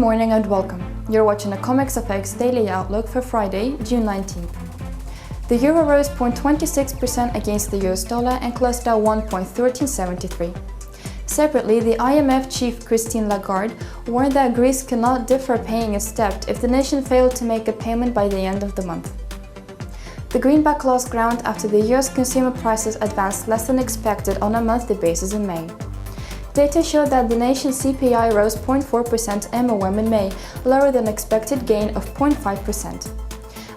morning and welcome. You're watching a CommexFX daily outlook for Friday, June 19th. The euro rose 0.26% against the US dollar and closed at 1.1373. Separately, the IMF Chief Lagarde warned that Greece could not defer paying its debt if the nation failed to make a payment by the end of the month. The greenback lost ground after the US consumer prices advanced less than expected on a monthly basis in May. Data showed that the nation's CPI rose 0.4% MOM in May, lower than expected gain of 0.5%.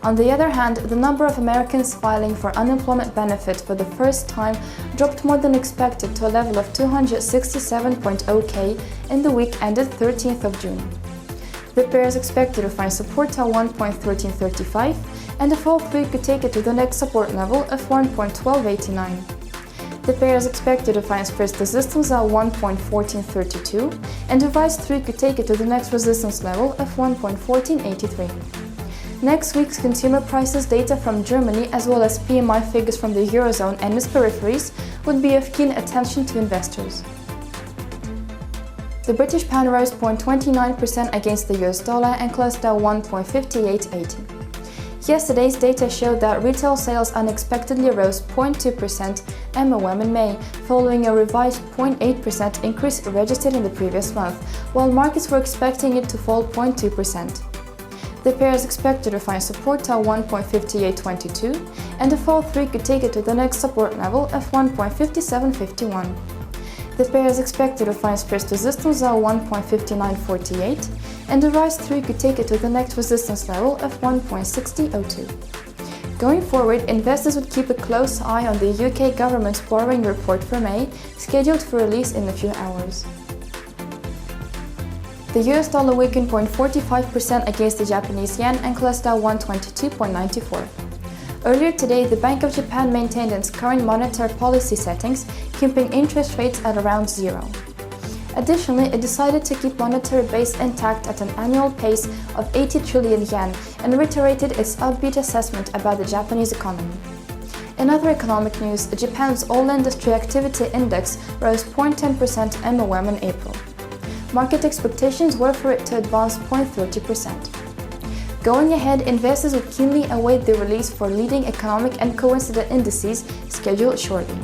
On the other hand, the number of Americans filing for unemployment benefits for the first time dropped more than expected to a level of 267.0K in the week ended 13th of June. The pair is expected to find support at 1.1335, and a fall through could take it to the next support level of 1.1289. The pair is expected to find first resistance at 1.1432, and a rise through could take it to the next resistance level of 1.1483. Next week's consumer prices data from Germany, as well as PMI figures from the Eurozone and its peripheries, would be of keen attention to investors. The British pound rose 0.29% against the US dollar and closed at 1.5880. Yesterday's data showed that retail sales unexpectedly rose 0.2% MOM in May, following a revised 0.8% increase registered in the previous month, while markets were expecting it to fall 0.2%. The pair is expected to find support at 1.5822, and a fall through could take it to the next support level of 1.5751. The pair is expected to find first resistance at 1.5948, and a rise through could take it to the next resistance level of 1.6002. Going forward, investors would keep a close eye on the UK government's borrowing report for May, scheduled for release in a few hours. The US dollar weakened 0.45% against the Japanese yen and closed at 122.94. Earlier today, the Bank of Japan maintained its current monetary policy settings, keeping interest rates at around zero. Additionally, it decided to keep monetary base intact at an annual pace of 80 trillion yen and reiterated its upbeat assessment about the Japanese economy. In other economic news, Japan's all-industry activity index rose 0.10% MOM in April. Market expectations were for it to advance 0.30%. Going ahead, investors will keenly await the release for leading economic and coincident indices scheduled shortly.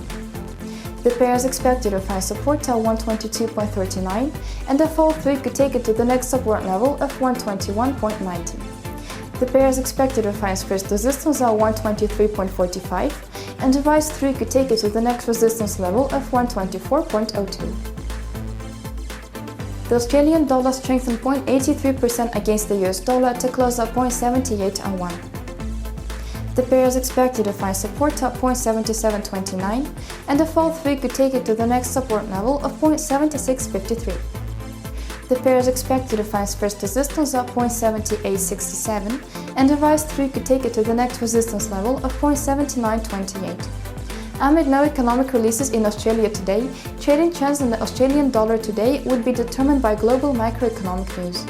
The pair is expected to find support at 122.39, and a fall through could take it to the next support level of 121.90. The pair is expected to find first resistance at 123.45, and a rise through could take it to the next resistance level of 124.02. The Australian dollar strengthened 0.83% against the US dollar to close at 0.7801. The pair is expected to find support at 0.7729, and a fall through could take it to the next support level of 0.7653. The pair is expected to find first resistance at 0.7867, and a rise through could take it to the next resistance level of 0.7928. Amid no economic releases in Australia today, trading trends in the Australian dollar today would be determined by global macroeconomic news.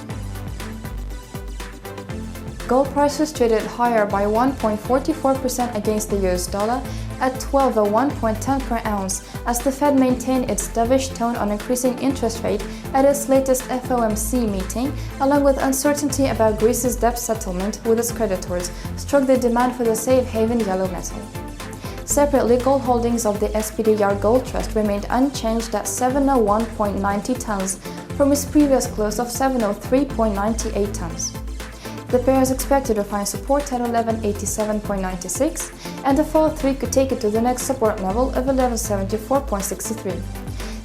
Gold prices traded higher by 1.44% against the US dollar at $12.0110 per ounce as the Fed maintained its dovish tone on increasing interest rate at its latest FOMC meeting, along with uncertainty about Greece's debt settlement with its creditors, struck the demand for the safe haven yellow metal. Separately, gold holdings of the SPDR Gold Trust remained unchanged at 701.90 tons from its previous close of 703.98 tons. The pair is expected to find support at 1187.96, and a fall through could take it to the next support level of 1174.63.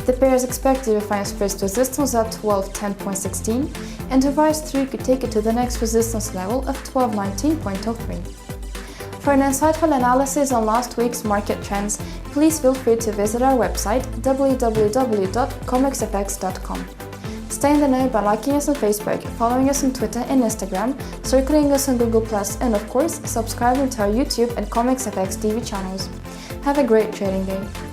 The pair is expected to find first resistance at 1210.16, and a rise through could take it to the next resistance level of 1219.03. For an insightful analysis on last week's market trends, please feel free to visit our website www.commexfx.com. Stay in the know by liking us on Facebook, following us on Twitter and Instagram, circulating us on Google+, and of course, subscribing to our YouTube and CommexFX TV channels. Have a great trading day!